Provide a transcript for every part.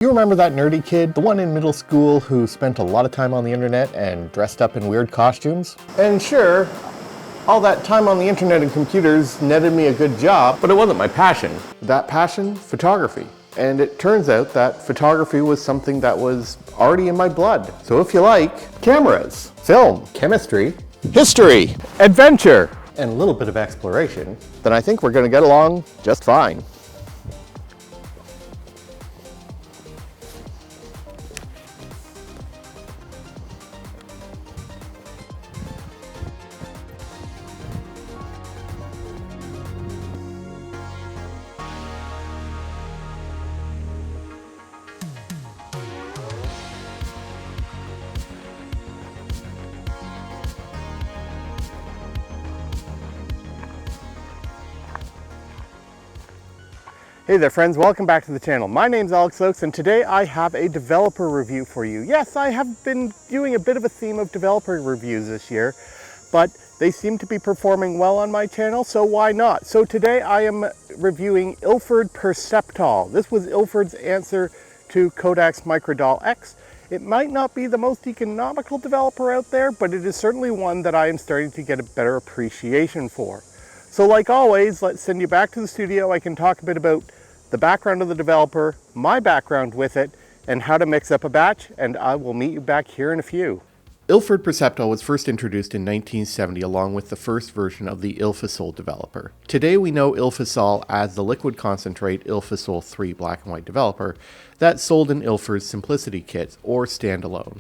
You remember that nerdy kid, the one in middle school who spent a lot of time on the internet and dressed up in weird costumes? And sure, all that time on the internet and computers netted me a good job, but it wasn't my passion. That passion? Photography. And it turns out that photography was something that was already in my blood. So if you like cameras, film, chemistry, history, adventure, and a little bit of exploration, then I think we're going to get along just fine. Hey there friends, welcome back to the channel. My name's Alex Oakes and today I have a developer review for you. Yes, I have been doing a bit of a theme of developer reviews this year, but they seem to be performing well on my channel, so why not? So today I am reviewing Ilford Perceptol. This was Ilford's answer to Kodak's Microdol-X. It might not be the most economical developer out there, but it is certainly one that I am starting to get a better appreciation for. So like always, let's send you back to the studio. I can talk a bit about the background of the developer, my background with it, and how to mix up a batch, and I will meet you back here in a few. Ilford Perceptol was first introduced in 1970 along with the first version of the Ilfosol developer. Today we know Ilfosol as the liquid concentrate Ilfosol 3 black and white developer that's sold in Ilford's Simplicity kits or standalone.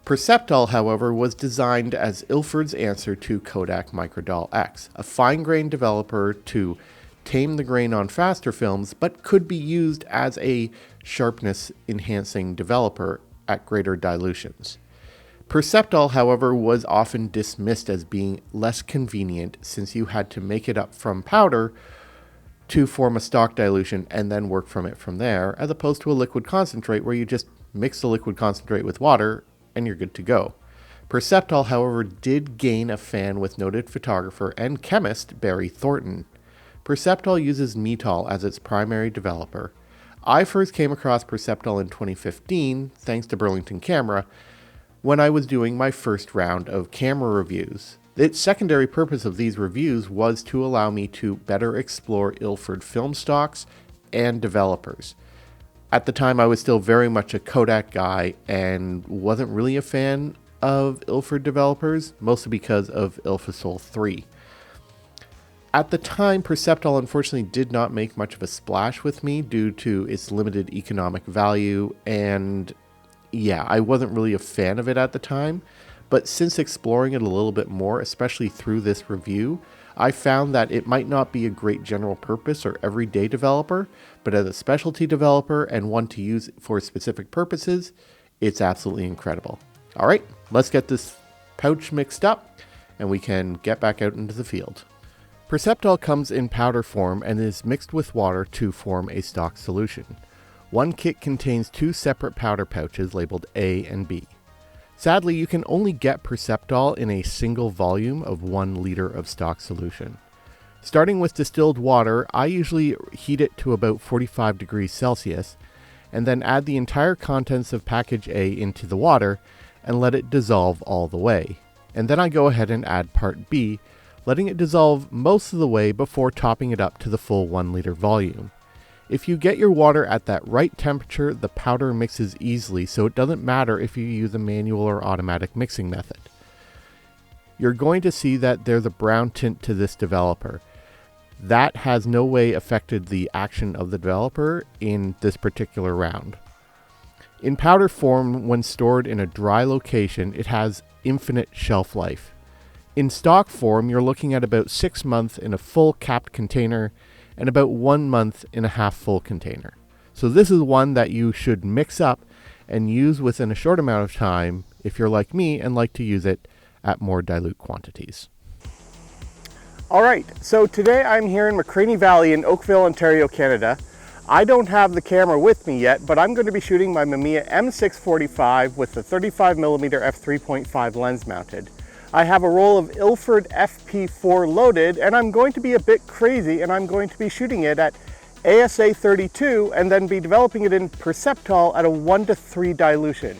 Perceptol, however, was designed as Ilford's answer to Kodak Microdol-X, a fine-grained developer to tame the grain on faster films, but could be used as a sharpness-enhancing developer at greater dilutions. Perceptol, however, was often dismissed as being less convenient since you had to make it up from powder to form a stock dilution and then work from it from there, as opposed to a liquid concentrate where you just mix the liquid concentrate with water and you're good to go. Perceptol, however, did gain a fan with noted photographer and chemist Barry Thornton. Perceptol uses Metol as its primary developer. I first came across Perceptol in 2015, thanks to Burlington Camera, when I was doing my first round of camera reviews. Its secondary purpose of these reviews was to allow me to better explore Ilford film stocks and developers. At the time, I was still very much a Kodak guy and wasn't really a fan of Ilford developers, mostly because of Ilfosol 3. At the time, Perceptol unfortunately did not make much of a splash with me due to its limited economic value, and yeah, I wasn't really a fan of it at the time, but since exploring it a little bit more, especially through this review, I found that it might not be a great general purpose or everyday developer, but as a specialty developer and one to use for specific purposes, it's absolutely incredible. All right, let's get this pouch mixed up and we can get back out into the field. Perceptol comes in powder form and is mixed with water to form a stock solution. One kit contains two separate powder pouches labeled A and B. Sadly, you can only get Perceptol in a single volume of 1 liter of stock solution. Starting with distilled water, I usually heat it to about 45 degrees Celsius and then add the entire contents of package A into the water and let it dissolve all the way. And then I go ahead and add part B, letting it dissolve most of the way before topping it up to the full 1 liter volume. If you get your water at that right temperature, the powder mixes easily, so it doesn't matter if you use a manual or automatic mixing method. You're going to see that there's a brown tint to this developer. That has no way affected the action of the developer in this particular round. In powder form, when stored in a dry location, it has infinite shelf life. In stock form, you're looking at about 6 months in a full capped container and about 1 month in a half full container. So this is one that you should mix up and use within a short amount of time if you're like me and like to use it at more dilute quantities. Alright, so today I'm here in McCraney Valley in Oakville, Ontario, Canada. I don't have the camera with me yet, but I'm going to be shooting my Mamiya M645 with the 35mm f3.5 lens mounted. I have a roll of Ilford FP4 loaded, and I'm going to be a bit crazy and I'm going to be shooting it at ASA 32 and then be developing it in Perceptol at a 1:3 dilution.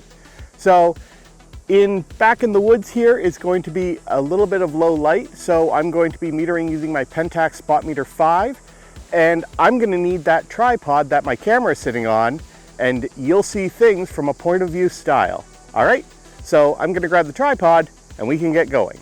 So back in the woods here is going to be a little bit of low light, so I'm going to be metering using my Pentax Spot Meter 5, and I'm going to need that tripod that my camera is sitting on, and you'll see things from a point of view style. All right, so I'm going to grab the tripod and we can get going.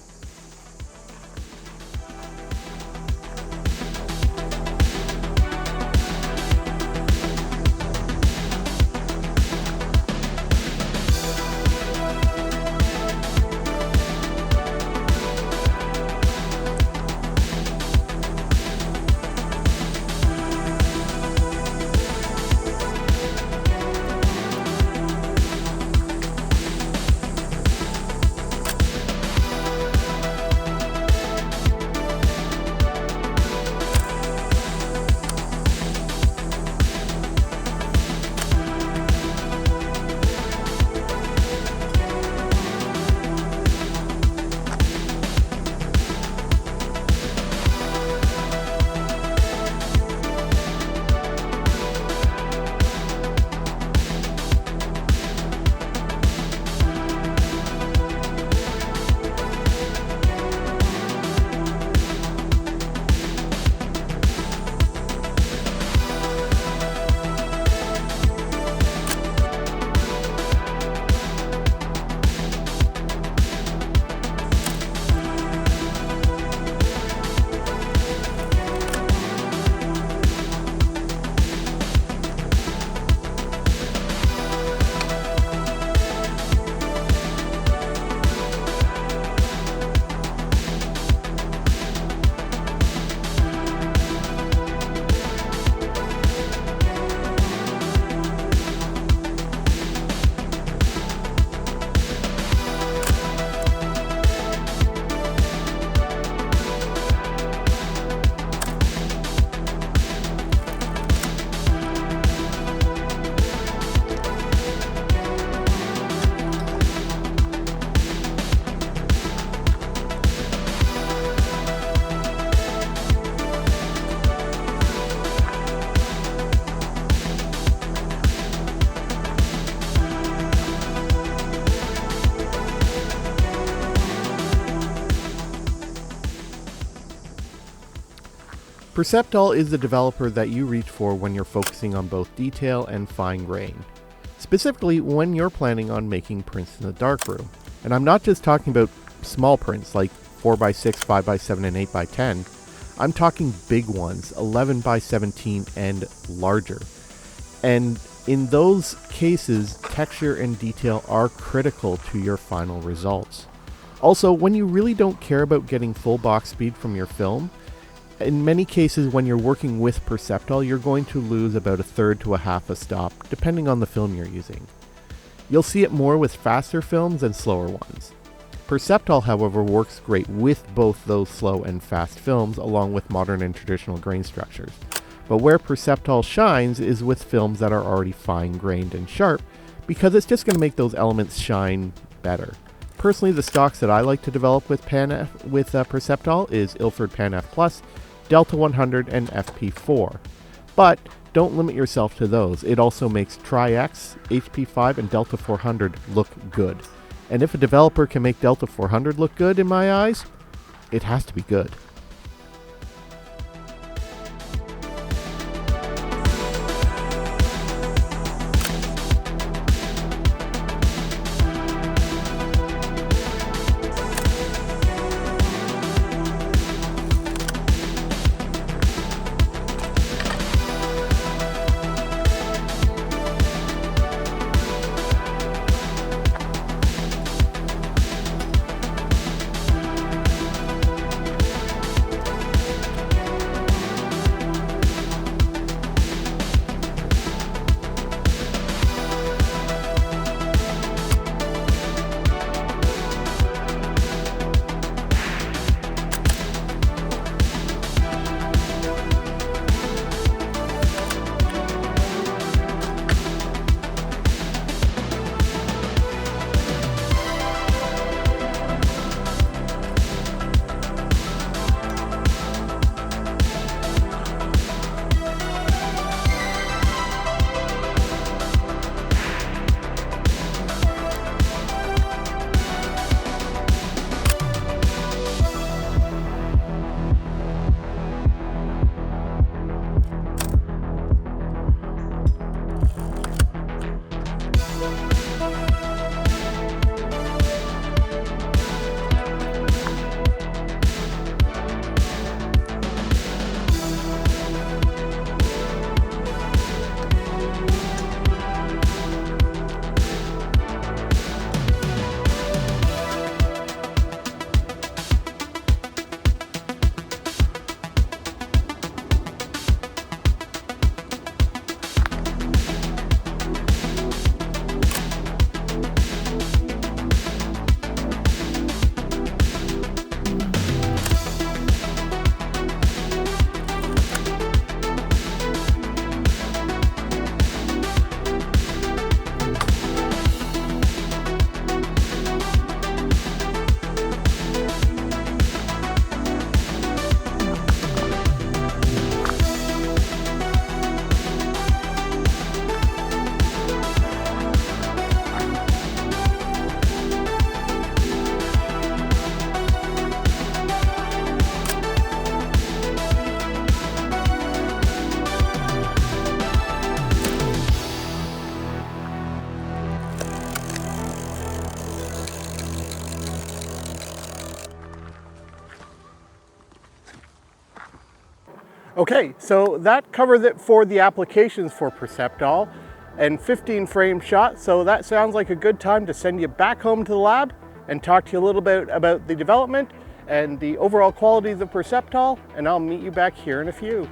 Perceptol is the developer that you reach for when you're focusing on both detail and fine grain, specifically when you're planning on making prints in the darkroom. And I'm not just talking about small prints like 4x6, 5x7, and 8x10. I'm talking big ones, 11x17 and larger. And in those cases, texture and detail are critical to your final results. Also, when you really don't care about getting full box speed from your film, in many cases when you're working with Perceptol, you're going to lose about 1/3 to 1/2 a stop, depending on the film you're using. You'll see it more with faster films than slower ones. Perceptol, however, works great with both those slow and fast films, along with modern and traditional grain structures. But where Perceptol shines is with films that are already fine-grained and sharp, because it's just going to make those elements shine better. Personally, the stocks that I like to develop with Perceptol is Ilford Pan-F Plus, Delta 100, and FP4. But don't limit yourself to those. It also makes Tri-X, HP5, and Delta 400 look good. And if a developer can make Delta 400 look good in my eyes, it has to be good. Okay, so that covers it for the applications for Perceptol and 15 frame shot. So that sounds like a good time to send you back home to the lab and talk to you a little bit about the development and the overall qualities of Perceptol, and I'll meet you back here in a few.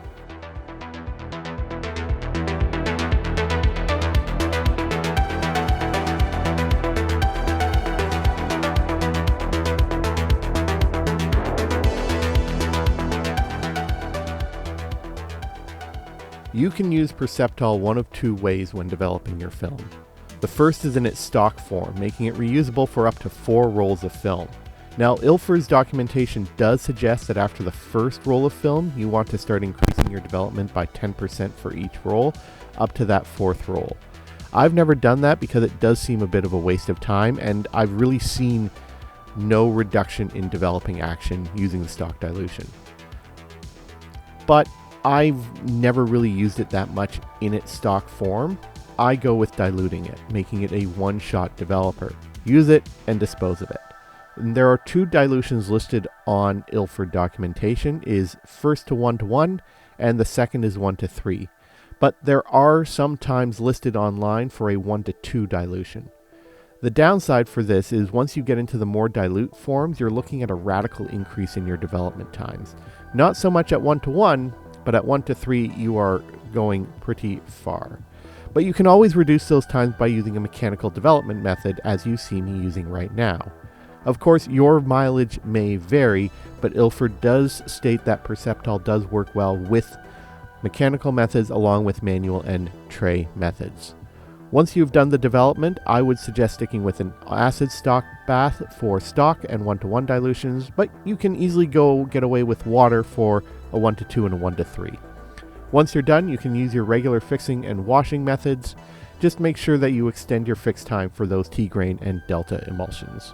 You can use Perceptol one of two ways when developing your film. The first is in its stock form, making it reusable for up to 4 rolls of film. Now, Ilford's documentation does suggest that after the first roll of film, you want to start increasing your development by 10% for each roll, up to that 4th roll. I've never done that because it does seem a bit of a waste of time, and I've really seen no reduction in developing action using the stock dilution. But I've never really used it that much in its stock form. I go with diluting it, making it a one-shot developer. Use it and dispose of it. And there are 2 dilutions listed on Ilford documentation, is first to 1:1 and the second is 1:3. But there are sometimes listed online for a 1:2 dilution. The downside for this is once you get into the more dilute forms, you're looking at a radical increase in your development times. Not so much at 1:1, but at 1:3 you are going pretty far. But you can always reduce those times by using a mechanical development method, as you see me using right now. Of course, your mileage may vary, but Ilford does state that Perceptol does work well with mechanical methods along with manual and tray methods. Once you've done the development, I would suggest sticking with an acid stock bath for stock and 1:1 dilutions, but you can easily get away with water for a 1:2 and a 1:3. Once you're done, you can use your regular fixing and washing methods. Just make sure that you extend your fix time for those T-grain and delta emulsions.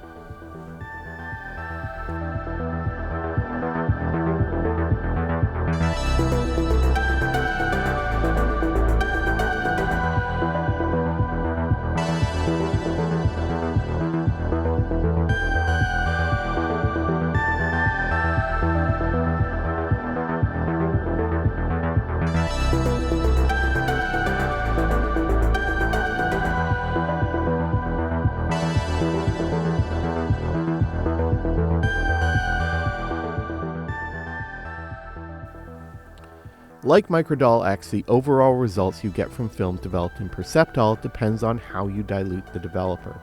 Like Microdol-X, the overall results you get from films developed in Perceptol depends on how you dilute the developer.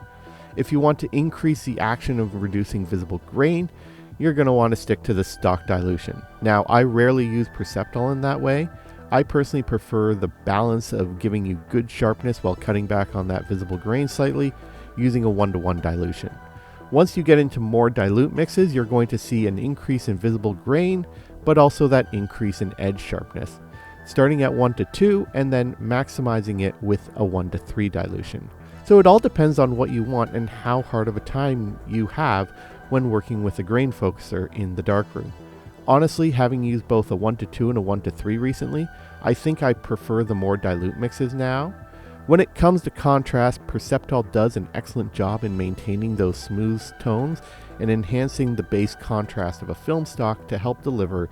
If you want to increase the action of reducing visible grain, you're going to want to stick to the stock dilution. Now, I rarely use Perceptol in that way. I personally prefer the balance of giving you good sharpness while cutting back on that visible grain slightly, using a 1:1 dilution. Once you get into more dilute mixes, you're going to see an increase in visible grain, but also that increase in edge sharpness, starting at 1:2 and then maximizing it with a 1:3 dilution. So it all depends on what you want and how hard of a time you have when working with a grain focuser in the darkroom. Honestly, having used both a 1:2 and a 1:3 recently, I think I prefer the more dilute mixes now. When it comes to contrast, Perceptol does an excellent job in maintaining those smooth tones and enhancing the base contrast of a film stock to help deliver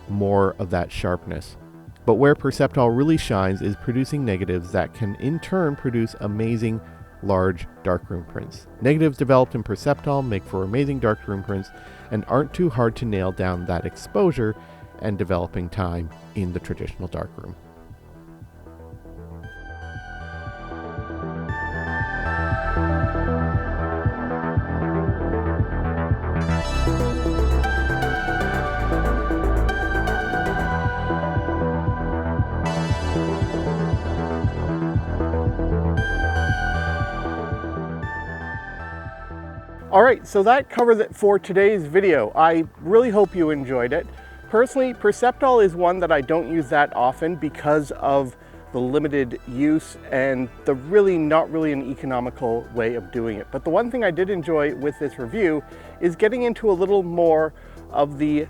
more of that sharpness. But where Perceptol really shines is producing negatives that can in turn produce amazing large darkroom prints. Negatives developed in Perceptol make for amazing darkroom prints and aren't too hard to nail down that exposure and developing time in the traditional darkroom. Alright, so that covers it for today's video. I really hope you enjoyed it. Personally, Perceptol is one that I don't use that often because of the limited use and the not really an economical way of doing it. But the one thing I did enjoy with this review is getting into a little more of the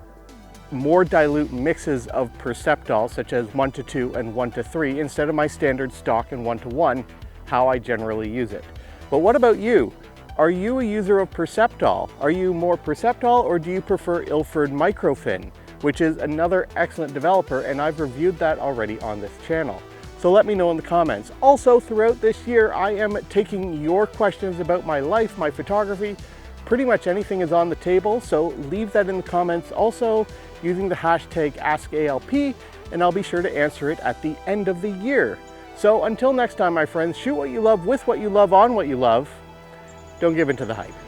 more dilute mixes of Perceptol, such as 1:2 and 1:3, instead of my standard stock and 1:1, how I generally use it. But what about you? Are you a user of Perceptol? Are you more Perceptol, or do you prefer Ilford Microfin? which is another excellent developer, and I've reviewed that already on this channel. So let me know in the comments. Also, throughout this year, I am taking your questions about my life, my photography. Pretty much anything is on the table, so leave that in the comments also using the hashtag AskALP, and I'll be sure to answer it at the end of the year. So until next time, my friends, shoot what you love, with what you love, on what you love. Don't give in to the hype.